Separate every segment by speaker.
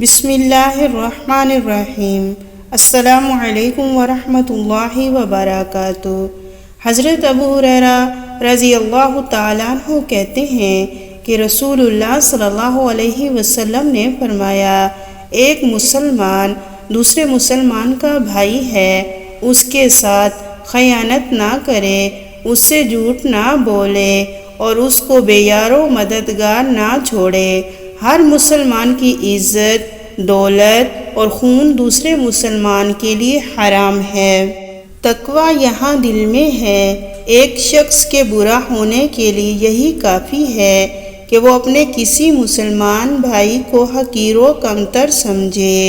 Speaker 1: بسم اللہ الرحمن الرحیم۔ السلام علیکم ورحمۃ اللہ وبرکاتہ۔ حضرت ابو ہریرہ رضی اللہ تعالیٰ عنہ کہتے ہیں کہ رسول اللہ صلی اللہ علیہ وسلم نے فرمایا، ایک مسلمان دوسرے مسلمان کا بھائی ہے، اس کے ساتھ خیانت نہ کرے، اس سے جھوٹ نہ بولے اور اس کو بے یار و مددگار نہ چھوڑے۔ ہر مسلمان کی عزت، دولت اور خون دوسرے مسلمان کے لیے حرام ہے۔ تقویٰ یہاں دل میں ہے۔ ایک شخص کے برا ہونے کے لیے یہی کافی ہے کہ وہ اپنے کسی مسلمان بھائی کو حقیر و کمتر سمجھے۔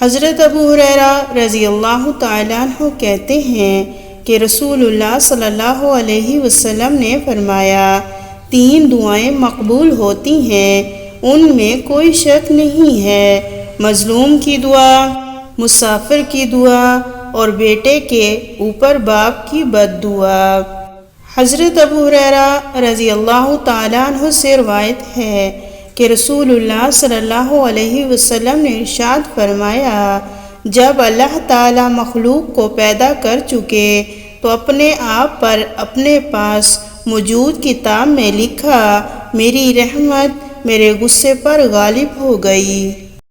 Speaker 1: حضرت ابو ہریرہ رضی اللہ تعالیٰ عنہ کہتے ہیں کہ رسول اللہ صلی اللہ علیہ وسلم نے فرمایا، 3 دعائیں مقبول ہوتی ہیں، ان میں کوئی شک نہیں ہے: مظلوم کی دعا، مسافر کی دعا اور بیٹے کے اوپر باپ کی بد دعا۔ حضرت ابو ہریرہ رضی اللہ تعالیٰ عنہ سے روایت ہے کہ رسول اللہ صلی اللہ علیہ وسلم نے ارشاد فرمایا، جب اللہ تعالیٰ مخلوق کو پیدا کر چکے تو اپنے آپ پر اپنے پاس موجود کتاب میں لکھا، میری رحمت میرے غصے پر غالب ہو گئی۔